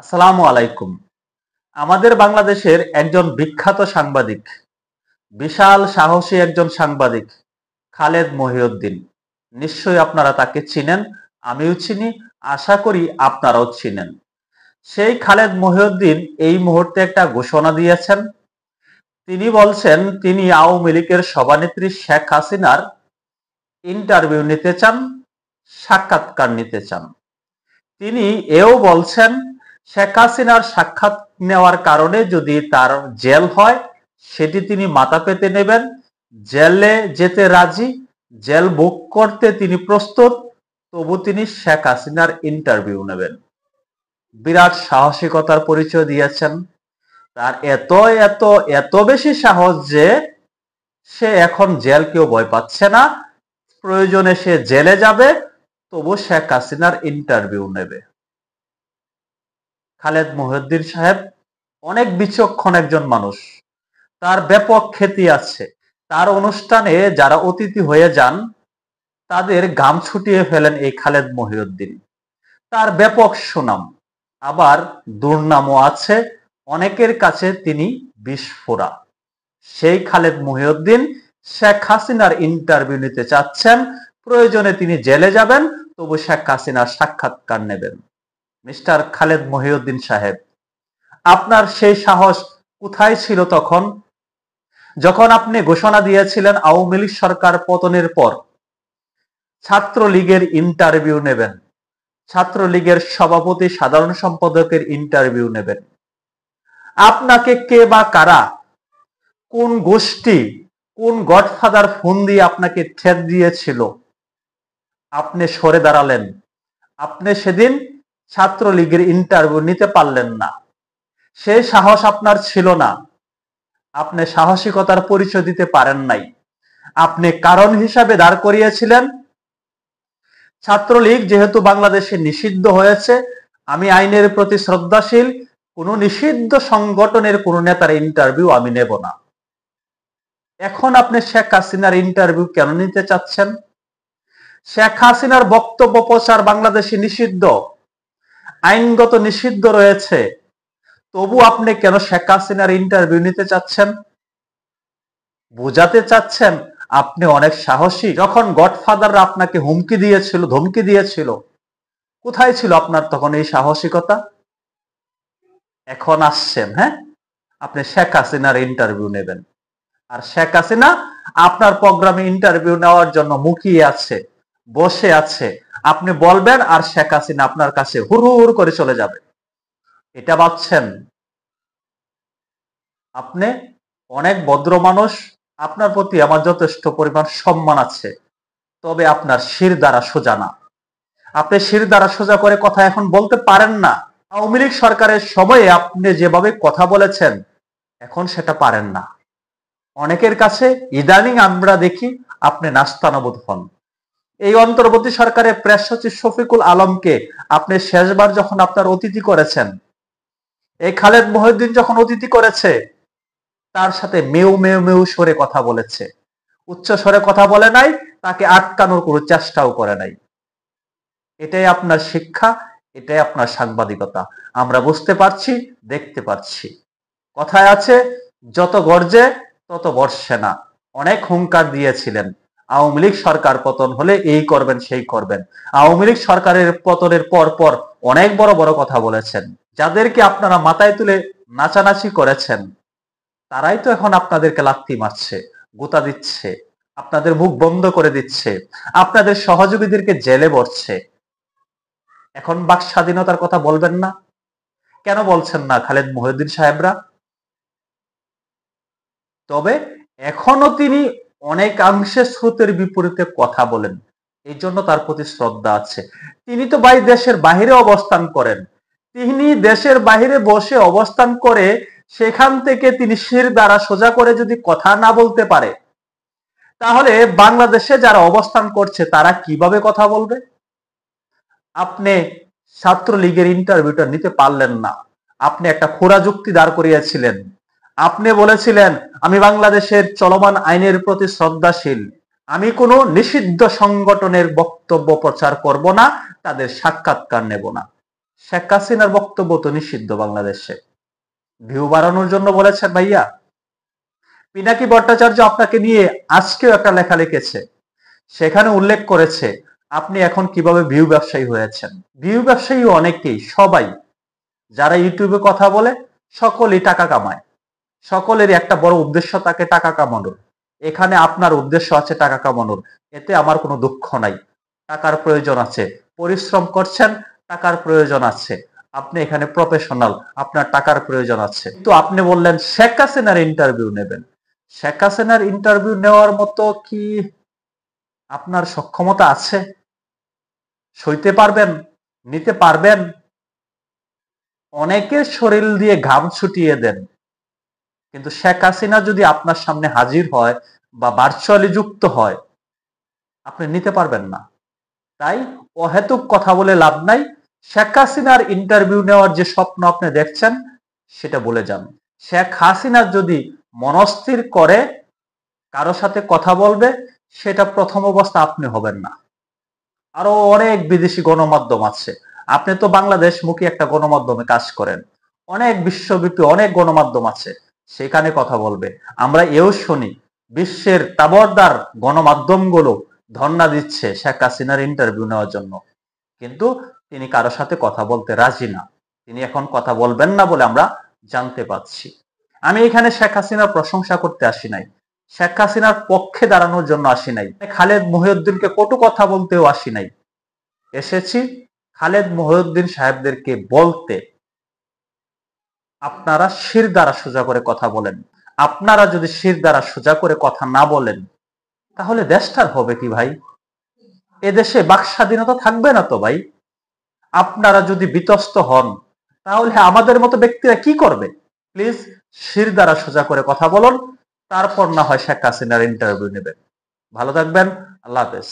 আসসালামু আলাইকুম। আমাদের বাংলাদেশের একজন বিখ্যাত সাংবাদিক, বিশাল সাহসী একজন সাংবাদিক খালেদ মহিউদ্দিন। নিশ্চয়ই আপনারা তাকে চিনেন, আমিও চিনি, আশা করি আপনারাও চিনেন। সেই খালেদ মহিউদ্দিন এই মুহূর্তে একটা ঘোষণা দিয়েছেন। তিনি বলছেন তিনি আওয়ামী লীগের সভানেত্রী শেখ হাসিনার ইন্টারভিউ নিতে চান, সাক্ষাৎকার নিতে চান। তিনি এও বলছেন শেখ হাসিনার সাক্ষাৎ নেওয়ার কারণে যদি তার জেল হয় সেটি তিনি মাথা পেতে নেবেন, জেলে যেতে রাজি, জেল বুক করতে তিনি প্রস্তুত, তবু তিনি শেখ হাসিনার ইন্টারভিউ নেবেন। বিরাট সাহসিকতার পরিচয় দিয়েছেন। তার এত এত এত বেশি সাহস যে সে এখন জেলকেও ভয় পাচ্ছে না, প্রয়োজনে সে জেলে যাবে, তবু শেখ হাসিনার ইন্টারভিউ নেবে। খালেদ মহিউদ্দিন সাহেব অনেক বিচক্ষণ একজন মানুষ, তার ব্যাপক খ্যাতি আছে। তার অনুষ্ঠানে যারা অতিথি হয়ে যান তাদের ঘাম ছুটিয়ে ফেলেন এই খালেদ মহিউদ্দিন। তার ব্যাপক সুনাম, আবার দুর্নামও আছে। অনেকের কাছে তিনি বিস্ফোরা। সেই খালেদ মহিউদ্দিন শেখ হাসিনার ইন্টারভিউ নিতে চাচ্ছেন, প্রয়োজনে তিনি জেলে যাবেন, তবু শেখ হাসিনার সাক্ষাৎকার নেবেন। মিস্টার খালেদ মহিউদ্দিন সাহেব, আপনার সেই সাহস কোথায় ছিল তখন, যখন আপনি ঘোষণা দিয়েছিলেন আওয়ামী লীগ সরকার পতনের পর ছাত্রলীগের ইন্টারভিউ নেবেন, ছাত্রলীগের সভাপতি সাধারণ সম্পাদকের ইন্টারভিউ নেবেন? আপনাকে কে বা কারা, কোন গোষ্ঠী, কোন গডফাদার ফোন দিয়ে আপনাকে ঠেট দিয়েছিল? আপনি সরে দাঁড়ালেন। আপনি সেদিন ছাত্রলীগের ইন্টারভিউ নিতে পারলেন না, সেই সাহস আপনার ছিল না। আপনি সাহসিকতার পরিচয় দিতে পারেন নাই। আপনি কারণ হিসাবে দাঁড় করিয়েছিলেন ছাত্রলীগ যেহেতু বাংলাদেশে নিষিদ্ধ হয়েছে, আমি আইনের প্রতি শ্রদ্ধাশীল, কোন নিষিদ্ধ সংগঠনের কোন নেতার ইন্টারভিউ আমি নেব না। এখন আপনি শেখ হাসিনার ইন্টারভিউ কেন নিতে চাচ্ছেন? শেখ হাসিনার বক্তব্য প্রচার বাংলাদেশে নিষিদ্ধ, আইনগত নিষিদ্ধ রয়েছে, তবু আপনি কেন শেখ হাসিনার ইন্টারভিউ নিতে চাচ্ছেন? বোঝাতে চাচ্ছেন আপনি অনেক সাহসী। যখন গডফাদাররা আপনাকে হুমকি দিয়েছিল, ধমকি দিয়েছিল, কোথায় ছিল আপনার তখন এই সাহসিকতা? এখন আসছেন, হ্যাঁ, আপনি শেখ হাসিনার ইন্টারভিউ নেবেন, আর শেখ হাসিনা আপনার প্রোগ্রামে ইন্টারভিউ নেওয়ার জন্য মুখিয়ে আছে, বসে আছে। আপনি বলবেন আর শেখ হাসিনা আপনার কাছে হুর হুর করে চলে যাবে। এটা ভাবছেন? আপনি অনেক ভদ্র মানুষ, আপনার প্রতি আমার যথেষ্ট পরিমাণ সম্মান আছে, তবে আপনার শির দ্বারা সোজা না। আপনি শির দ্বারা সোজা করে কথা এখন বলতে পারেন না। আওয়ামী লীগ সরকারের সময়ে আপনি যেভাবে কথা বলেছেন এখন সেটা পারেন না। অনেকের কাছে ইদানিং আমরা দেখি আপনি নাস্তানাবুদ হন। এই অন্তর্বর্তী সরকারের প্রেস সচিব শফিকুল আলমকে আপনি শেষবার যখন আপনার অতিথি করেছেন, এই খালেদ মহিউদ্দিন যখন অতিথি করেছে, তার সাথে মেউ মেউ মেউ সরে কথা বলেছে, উচ্চ স্বরে কথা বলে নাই, তাকে আটকানোর কোনো চেষ্টাও করে নাই। এটাই আপনার শিক্ষা, এটাই আপনার সাংবাদিকতা। আমরা বুঝতে পারছি, দেখতে পাচ্ছি। কথায় আছে যত গর্জে তত বর্ষে না। অনেক হুঙ্কার দিয়েছিলেন আওয়ামী লীগ সরকার পতন হলে এই করবেন সেই করবেন। আওয়ামী লীগ সরকারের পতনের পর পর অনেক বড় বড় কথা বলেছেন। যাদেরকে আপনারা মাথায় তুলে নাচানাচি করেছেন তারাই তো এখন আপনাদেরকে লাথি মারছে, গোতা দিচ্ছে, আপনাদের মুখ বন্ধ করে দিচ্ছে, আপনাদের সহযোগীদেরকে জেলে ভরছে। এখন বাক স্বাধীনতার কথা বলবেন না? কেন বলছেন না খালেদ মহিউদ্দিন সাহেবরা? তবে এখনো তিনি অনেকাংশে স্রোতের বিপরীতে কথা বলেন, এই জন্য তার প্রতি শ্রদ্ধা আছে। তিনি তো ভাই দেশের বাহিরে অবস্থান করেন। তিনি দেশের বাহিরে বসে অবস্থান করে সেখান থেকে তিনি শির দ্বারা সোজা করে যদি কথা না বলতে পারে, তাহলে বাংলাদেশে যারা অবস্থান করছে তারা কিভাবে কথা বলবে? আপনি ছাত্রলীগের ইন্টারভিউটা নিতে পারলেন না। আপনি একটা খোঁড়া যুক্তি দাঁড় করিয়েছিলেন। আপনি বলেছিলেন আমি বাংলাদেশের চলমান আইনের প্রতি শ্রদ্ধাশীল, আমি কোনো নিষিদ্ধ সংগঠনের বক্তব্য প্রচার করব না, তাদের সাক্ষাৎকার নেব না। শেখ হাসিনার বক্তব্য তো নিষিদ্ধ বাংলাদেশে। ভিউ বাড়ানোর জন্য বলেছেন ভাইয়া। পিনাকি ভট্টাচার্য আপনাকে নিয়ে আজকেও একটা লেখা লিখেছে, সেখানে উল্লেখ করেছে আপনি এখন কিভাবে ভিউ ব্যবসায়ী হয়েছেন। ভিউ ব্যবসায়ী অনেকেই, সবাই যারা ইউটিউবে কথা বলে সকলেই টাকা কামায়, সকলেরই একটা বড় উদ্দেশ্য থাকে টাকা কামানোর। এখানে আপনার উদ্দেশ্য আছে টাকা কামানোর, এতে আমার কোনো দুঃখ নাই। টাকার প্রয়োজন আছে, পরিশ্রম করছেন, টাকার প্রয়োজন আছে, আপনি এখানে প্রফেশনাল, আপনার টাকার প্রয়োজন আছে। তো আপনি বললেন শেখ হাসিনার ইন্টারভিউ নেবেন। শেখ হাসিনার ইন্টারভিউ নেওয়ার মতো কি আপনার সক্ষমতা আছে? সইতে পারবেন? নিতে পারবেন? অনেকের শরীর দিয়ে ঘাম ছুটিয়ে দেন, কিন্তু শেখ হাসিনা যদি আপনার সামনে হাজির হয় বা ভার্চুয়ালি যুক্ত হয়, আপনি নিতে পারবেন না। তাই অহেতুক কথা বলে লাভ নাই। শেখ হাসিনার ইন্টারভিউ নেওয়ার যে স্বপ্ন আপনি দেখছেন সেটা বলে যান। শেখ হাসিনা যদি মনস্থির করে কারো সাথে কথা বলবে, সেটা প্রথম অবস্থা আপনি হবেন না। আরো অনেক বিদেশি গণমাধ্যম আছে, আপনি তো বাংলাদেশ মুখী একটা গণমাধ্যমে কাজ করেন, অনেক বিশ্বব্যাপী অনেক গণমাধ্যম আছে, সেখানে কথা বলবে। আমরা এও শুনি বিশ্বের তাবড়দার গণমাধ্যমগুলো ধর্ণা দিচ্ছে শেখ হাসিনার ইন্টারভিউ নেওয়ার জন্য, কিন্তু তিনি কারো সাথে কথা বলতে রাজি না। তিনি এখন কথা বলবেন না বলে আমরা জানতে পাচ্ছি। আমি এখানে শেখ হাসিনার প্রশংসা করতে আসি নাই, শেখ হাসিনার পক্ষে দাঁড়ানোর জন্য আসি নাই, খালেদ মহিউদ্দিনকে কটু কথা বলতেও আসি নাই। এসেছি খালেদ মহিউদ্দিন সাহেবদেরকে বলতে, আপনারা শির দ্বারা সোজা করে কথা বলেন। আপনারা যদি শির দ্বারা সোজা করে কথা না বলেন, তাহলে দেশটার হবে কি ভাই? এদেশে বাক স্বাধীনতা থাকবে না তো ভাই। আপনারা যদি বিতস্ত হন, তাহলে আমাদের মতো ব্যক্তিরা কি করবে? প্লিজ শির দ্বারা সোজা করে কথা বলুন, তারপর না হয় শেখ হাসিনার ইন্টারভিউ নেবেন। ভালো থাকবেন, আল্লাহ হাফেজ।